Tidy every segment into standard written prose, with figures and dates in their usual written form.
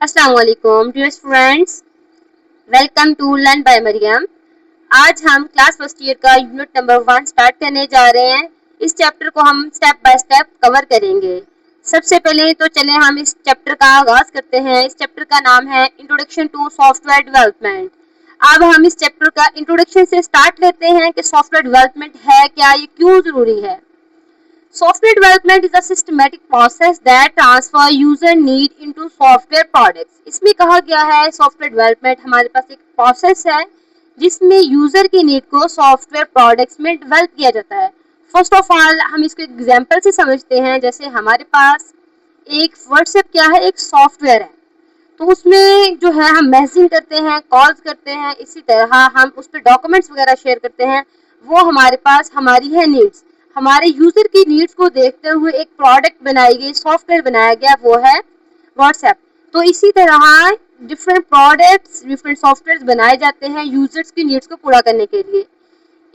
अस्सलाम वालेकुम dear students, welcome to learn by Mariam. आज हम क्लास फर्स्ट ईयर का यूनिट नंबर 1 स्टार्ट करने जा रहे हैं। इस चैप्टर को हम स्टेप बाय स्टेप कवर करेंगे। सबसे पहले तो चले हम इस चैप्टर का आगाज करते हैं। इस चैप्टर का नाम है इंट्रोडक्शन टू सॉफ्टवेयर डेवलपमेंट। अब हम इस चैप्टर का इंट्रोडक्शन से स्टार्ट लेते हैं कि सॉफ्टवेयर डेवलपमेंट है क्या, ये क्यों जरूरी है। Software development is a systematic process that transfer user need into software products। इसमें कहा गया है सॉफ्टवेयर डेवलपमेंट हमारे पास एक प्रोसेस है जिसमें यूजर की नीड को सॉफ्टवेयर प्रोडक्ट्स में डेवलप किया जाता है। फर्स्ट ऑफ ऑल हम इसको एग्जांपल से समझते हैं। जैसे हमारे पास एक व्हाट्सएप क्या है, एक सॉफ्टवेयर है, तो उसमें जो है हम मैसेजिंग करते हैं, कॉल्स करते हैं, इसी तरह हम उस पर डॉक्यूमेंट्स वगैरह शेयर करते हैं। वो हमारे पास हमारी है नीड्स, हमारे यूजर की नीड्स को देखते हुए एक प्रोडक्ट बनाई गई, सॉफ्टवेयर बनाया गया, वो है व्हाट्सएप। तो इसी तरह डिफरेंट प्रोडक्ट्स, डिफरेंट सॉफ्टवेयर बनाए जाते हैं यूजर्स की नीड्स को पूरा करने के लिए।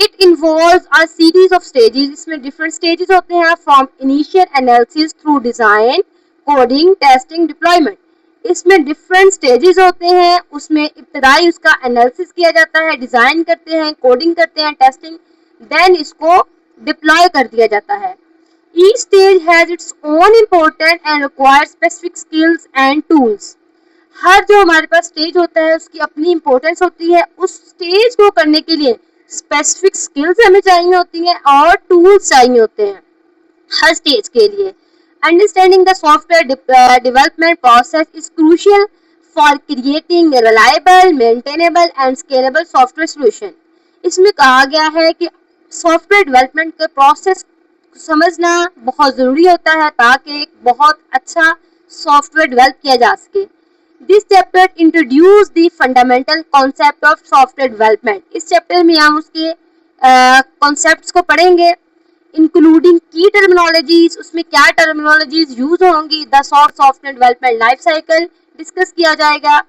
It involves a series of stages. इसमें डिफरेंट स्टेजेस होते हैं, from initial analysis through design, coding, testing, deployment. इसमें डिफरेंट स्टेजेस होते हैं। उसमें इब्तदाई उसका एनालिसिस किया जाता है, डिजाइन करते हैं, कोडिंग करते हैं, टेस्टिंग, देन इसको डिप्लॉय कर दिया जाता है। Each stage has its own important and require specific skills and tools. हर जो हमारे पास स्टेज होता है उसकी अपनी इम्पोर्टेंस होती है। उस स्टेज को करने के लिए स्पेसिफिक स्किल्स हमें चाहिए होती हैं और टूल्स चाहिए होते हैं हर स्टेज के लिए। Understanding the software development process is crucial for creating a reliable, maintainable and scalable software solution। इसमें कहा गया है कि सॉफ्टवेयर डेवलपमेंट के प्रोसेस समझना बहुत ज़रूरी होता है ताकि एक बहुत अच्छा सॉफ्टवेयर डेवलप किया जा सके। This chapter introduce the fundamental concept of software development. इस चैप्टर में हम उसके कॉन्सेप्ट्स को पढ़ेंगे, इंक्लूडिंग की टर्मिनोलॉजीज, उसमें क्या टर्मिनोलॉजीज यूज होंगी, the software development life cycle discuss किया जाएगा,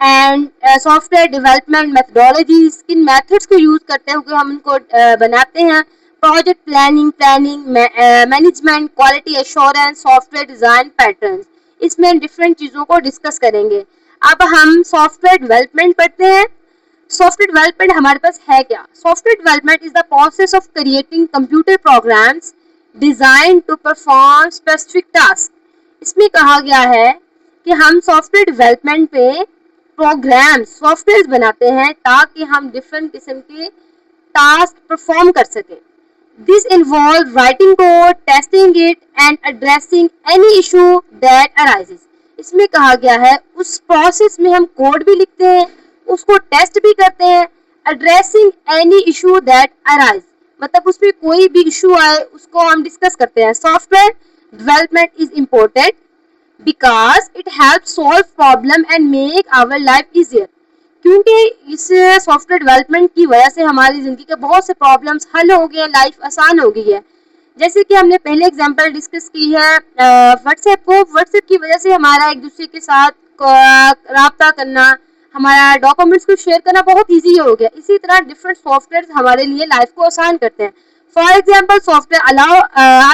एंड सॉफ्टवेयर डेवलपमेंट मेथडोलॉजीज, किन मेथड्स को यूज करते हुए हम इनको बनाते हैं, project planning, management, quality assurance, software design patterns. इसमें डिफरेंट चीज़ों को डिस्कस करेंगे। अब हम सॉफ्टवेयर डेवलपमेंट पढ़ते हैं। सॉफ्टवेयर डेवलपमेंट हमारे पास है क्या? Software development is the process of creating computer programs design to perform specific task. इसमें कहा गया है कि हम सॉफ्टवेयर डेवलपमेंट पे प्रोग्राम्स, सॉफ्टवेयर बनाते हैं ताकि हम डिफरेंट किस्म के टास्क परफॉर्म कर सकें। This involve writing code, testing it and addressing any issue that arises. इसमें कहा गया है उस प्रोसेस में हम कोड भी लिखते हैं, उसको टेस्ट भी करते हैं, addressing any issue that arise, मतलब उसमें कोई भी इशू आए उसको हम डिस्कस करते हैं। Software development is important because it help solve problem and make our life easier. क्योंकि इस सॉफ्टवेयर डेवलपमेंट की वजह से हमारी ज़िंदगी के बहुत से प्रॉब्लम्स हल हो गए हैं, लाइफ आसान हो गई है। जैसे कि हमने पहले एग्जांपल डिस्कस की है व्हाट्सएप को। व्हाट्सएप की वजह से हमारा एक दूसरे के साथ रब्ता करना, हमारा डॉक्यूमेंट्स को शेयर करना बहुत इजी हो गया। इसी तरह डिफरेंट सॉफ्टवेयर हमारे लिए लाइफ को आसान करते हैं। For example software allow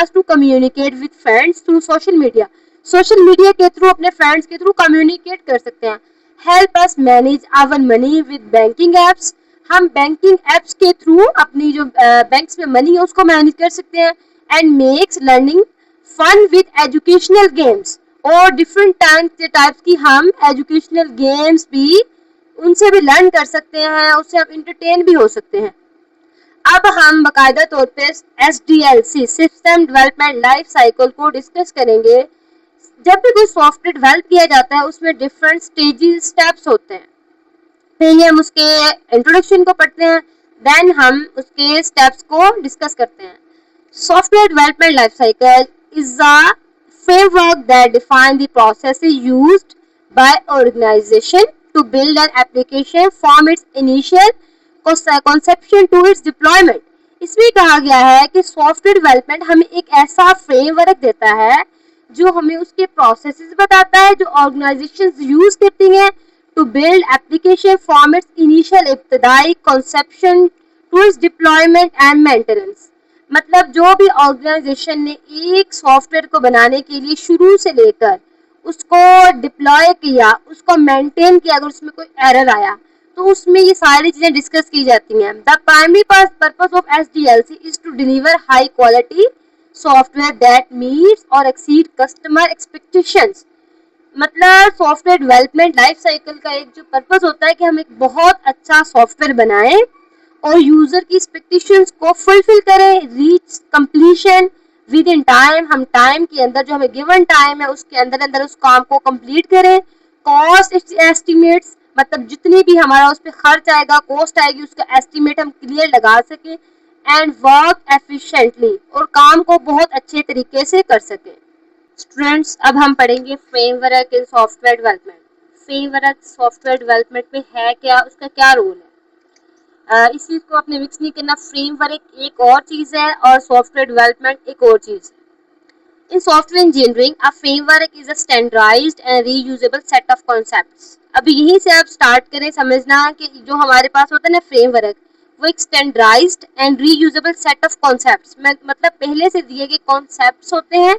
us to communicate with friends through social media. Social media के थ्रू अपने फ्रेंड्स के थ्रू कम्युनिकेट कर सकते हैं। Help us manage our money with banking apps. हम बैंकिंग एप्स के थ्रू अपनी जो बैंक्स में मनी है उसको मैनेज कर सकते हैं। And makes learning fun with educational games. और डिफरेंट टाइप्स की हम एजुकेशनल गेम्स भी उनसे भी लर्न कर सकते हैं, उससे हम इंटरटेन भी हो सकते हैं। अब हम बाकायदा तौर पे SDLC, system development life cycle को डिस्कस करेंगे। जब भी कोई सॉफ्टवेयर डेवलप किया जाता है उसमें डिफरेंट स्टेजेस, स्टेप्स होते हैं। पहले हम उसके इंट्रोडक्शन को पढ़ते हैं, देन हम उसके स्टेप्स को डिस्कस करते हैं। Software development life cycle is a framework that define the processes used by organization to build an application from its initial conception to its deployment। इसमें कहा गया है कि सॉफ्टवेयर डेवलपमेंट हमें एक ऐसा फ्रेमवर्क देता है जो हमें उसके प्रोसेसेस बताता है जो ऑर्गेनाइजेशंस यूज करती हैं to build application from its initial इब्तदाई conception to it's deployment and maintenance. मतलब जो भी ऑर्गेनाइजेशन ने एक सॉफ्टवेयर को बनाने के लिए शुरू से लेकर उसको डिप्लॉय किया, उसको मेंटेन किया, अगर उसमें कोई एरर आया तो उसमें ये सारी चीजें डिस्कस की जाती हैं। The primary purpose of SDLC is to deliver high quality software that meets और एक्सीड कस्टमर एक्सपेक्टेशंस। मतलब सॉफ्टवेयर डेवलपमेंट लाइफ साइकिल का एक जो पर्पस होता है कि हम एक बहुत अच्छा सॉफ्टवेयर बनाएं और यूजर की एक्सपेक्टेशंस को फुलफिल करें, reach completion with in time. हम टाइम के अंदर, जो हमें गिवन टाइम है उसके अंदर अंदर उस काम को कंप्लीट करें। कॉस्ट एस्टिमेट्स, मतलब जितनी भी हमारा उस पर खर्च आएगा, कॉस्ट आएगी, उसका एस्टिमेट हम क्लियर लगा सकें। एंड वर्क एफिशिएंटली, और काम को बहुत अच्छे तरीके से कर सकें। स्टूडेंट्स, अब हम पढ़ेंगे framework in software development. Framework software development में है क्या, उसका क्या रोल है? इस चीज को आपने मिक्स नहीं करना। फ्रेमवर्क एक और चीज है और सॉफ्टवेयर डेवलपमेंट एक और चीज है। In software engineering, a framework is a standardized and reusable set of concepts. अभी यहीं से आप स्टार्ट करें समझना कि जो हमारे पास होता है ना फ्रेमवर्क, वो एक standardized and reusable set of concepts, मतलब पहले से दिए गए कॉन्सेप्ट्स होते हैं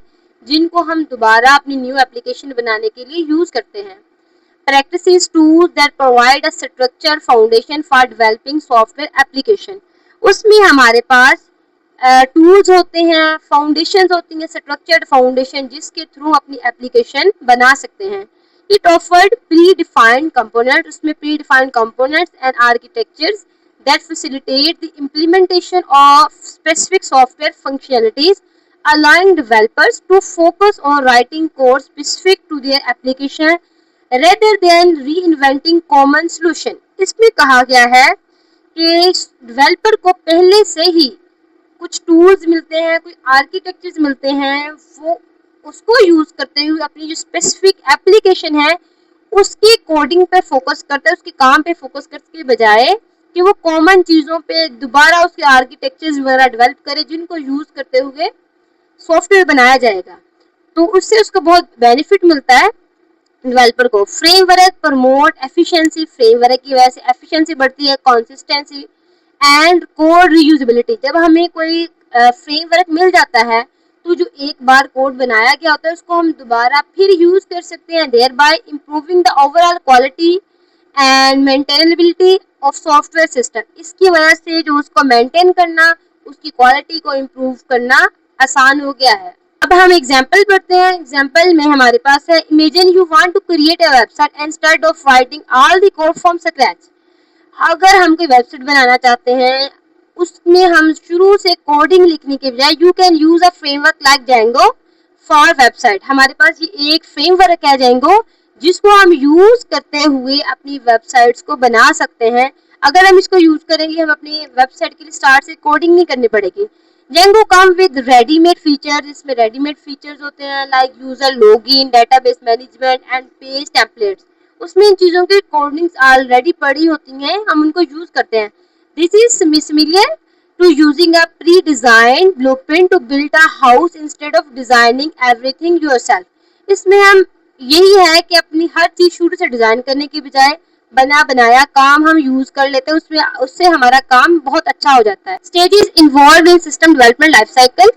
जिनको हम दोबारा अपनी न्यू एप्लीकेशन बनाने के लिए यूज करते हैं। Practices tools that provide a structured foundation for developing software application. उसमें हमारे पास टूल्स होते हैं, फाउंडेशन होती हैं, स्ट्रक्चर्ड फाउंडेशन जिसके थ्रू अपनी एप्लीकेशन बना सकते हैं। It offered pre defined component, उसमें pre defined components and architectures that facilitate the implementation of specific software functionalities, allowing developers to focus on writing code specific to their application rather than reinventing common solution. इसमें कहा गया है कि developer को पहले से ही कुछ टूल्स मिलते हैं, कुछ आर्किटेक्चर्स मिलते हैं, वो उसको यूज करते हुए अपनी जो स्पेसिफिक एप्लीकेशन है उसकी कोडिंग पे फोकस करता है, उसके काम पे फोकस करने के बजाय कि वो कॉमन चीज़ों पे दोबारा उसके आर्किटेक्चर्स वगैरह डेवलप करे जिनको यूज करते हुए सॉफ्टवेयर बनाया जाएगा। तो उससे उसको बहुत बेनिफिट मिलता है डेवलपर को। फ्रेमवर्क प्रमोट एफिशिएंसी, फ्रेमवर्क की वजह से एफिशिएंसी बढ़ती है, कंसिस्टेंसी एंड कोड रीयूजेबिलिटी। जब हमें कोई फ्रेमवर्क मिल जाता है तो जो एक बार कोड बनाया गया होता है उसको हम दोबारा फिर यूज कर सकते हैं, thereby improving the overall quality and maintainability of software system. इसकी वजह से जो उसको मेंटेन करना, उसकी क्वालिटी को इम्प्रूव करना आसान हो गया है। अब हम एग्जाम्पल पढ़ते हैं। एग्जाम्पल में हमारे पास है, imagine you want to create a website instead of writing all the code from scratch. अगर हम कोई वेबसाइट बनाना चाहते हैं उसमें हम शुरू से कोडिंग लिखने के बजाय you can use a framework like Django for website. हमारे पास ये एक फ्रेमवर्क है Django जिसको हम यूज करते हुए अपनी वेबसाइट्स को बना सकते हैं। अगर हम इसको यूज करेंगे हम अपनी वेबसाइट के लिए स्टार्ट से कोडिंग नहीं करनी पड़ेगी। Django come with readymade feature, इसमें रेडीमेड फीचर्स होते हैं like user login, database management and page templates. उसमें इन चीज़ों की कोडिंग्स ऑलरेडी पड़ी होती हैं, हम उनको यूज करते हैं। This is similar to using a pre design blueprint to build a house instead of designing everything yourself. इसमें हम यही है कि अपनी हर चीज शुरू से डिजाइन करने की बजाय बना बनाया काम हम यूज कर लेते हैं, उसमें उससे हमारा काम बहुत अच्छा हो जाता है। Stages involve in system development life cycle.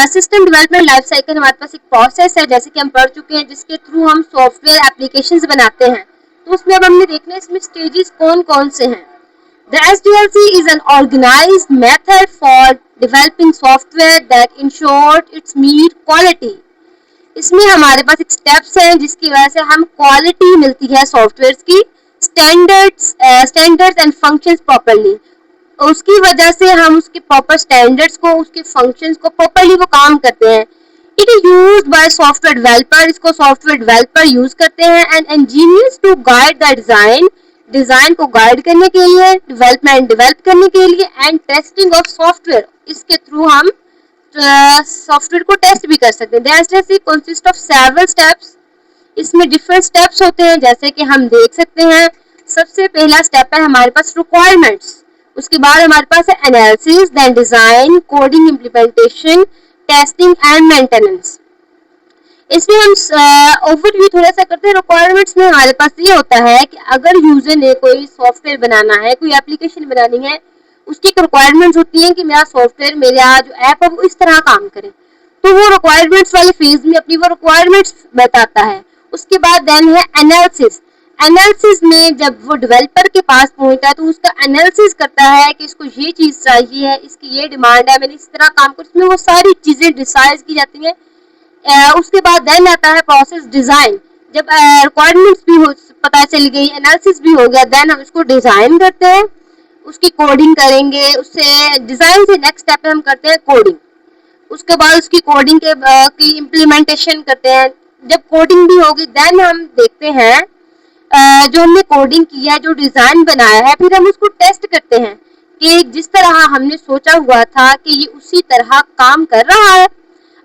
System development life cycle हमारे पास एक प्रोसेस है जैसे कि हम पढ़ चुके हैं जिसके थ्रू हम सॉफ्टवेयर एप्लीकेशंस बनाते हैं। तो उसमें अब हमने देखना है इसमें स्टेजेस कौन कौन से हैं। The SDLC is an organized method for developing software that ensures its meet quality. इसमें हमारे पास एक स्टेप्स हैं जिसकी वजह से हम क्वालिटी मिलती है सॉफ्टवेयर की, स्टैंडर्ड्स एंड फंक्शंस प्रॉपर्ली। उसकी वजह से हम उसके प्रॉपर स्टैंडर्ड्स को, उसके फंक्शंस को प्रॉपर्ली वो काम करते हैं। It is used by software developer, इसको सॉफ्टवेयर डेवलपर यूज करते हैं and engineers to guide the design को गाइड करने के लिए, डेवलप करने के लिए एंड टेस्टिंग ऑफ सॉफ्टवेयर। इसके थ्रू हम सॉफ्टवेयर को टेस्ट भी कर सकते हैं। The SDLC consist of several steps. इसमें डिफरेंट स्टेप्स होते हैं जैसे कि हम देख सकते हैं। सबसे पहला स्टेप है हमारे पास रिक्वायरमेंट्स, उसके बाद हमारे पास है analysis, then design, coding, implementation, testing and maintenance. इसमें हम ओवरव्यू थोड़ा सा करते हैं। रिक्वायरमेंट्स में हमारे पास ये होता है कि अगर यूजर ने कोई सॉफ्टवेयर बनाना है, कोई एप्लीकेशन बनानी है, उसकी रिक्वायरमेंट्स होती हैं कि मेरा सॉफ्टवेयर, मेरा जो ऐप है वो इस तरह काम करे। तो वो रिक्वायरमेंट्स वाले फेज में अपनी वो रिक्वायरमेंट्स बताता है। उसके बाद देन है एनालिसिस। एनालिसिस में जब वो डेवलपर के पास पहुंचता है तो उसका एनालिसिस करता है कि इसको ये चीज चाहिए है, इसकी ये डिमांड है, मैंने इस तरह काम कर, इसमें वो सारी चीजें डिसाइड की जाती हैं। उसके बाद देन आता है प्रोसेस डिजाइन। जब रिक्वायरमेंट्स भी पता चल गई, एनालिसिस भी हो गया, देन हम इसको डिजाइन करते हैं, उसकी कोडिंग करेंगे। उससे डिजाइन से नेक्स्ट स्टेप पे हम करते हैं कोडिंग। उसके बाद उसकी कोडिंग के की इम्प्लीमेंटेशन करते हैं। जब कोडिंग भी होगी देन हम देखते हैं जो हमने कोडिंग की है, जो डिजाइन बनाया है, फिर हम उसको टेस्ट करते हैं कि जिस तरह हमने सोचा हुआ था कि ये उसी तरह काम कर रहा है।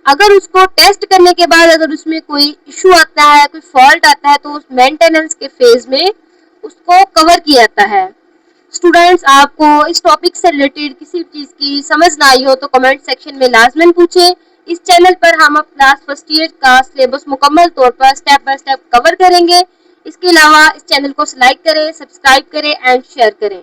अगर उसको टेस्ट करने के बाद अगर उसमें कोई इशू आता है, कोई फॉल्ट आता है, तो उस मेंटेनेंस के फेज में उसको कवर किया जाता है। स्टूडेंट्स, आपको इस टॉपिक से रिलेटेड किसी चीज की समझ ना आई हो तो कमेंट सेक्शन में लाजमन पूछें। इस चैनल पर हम अब क्लास फर्स्ट ईयर का सिलेबस मुकम्मल तौर पर स्टेप बाय स्टेप कवर करेंगे। इसके अलावा इस चैनल को लाइक करें, सब्सक्राइब करें एंड शेयर करें।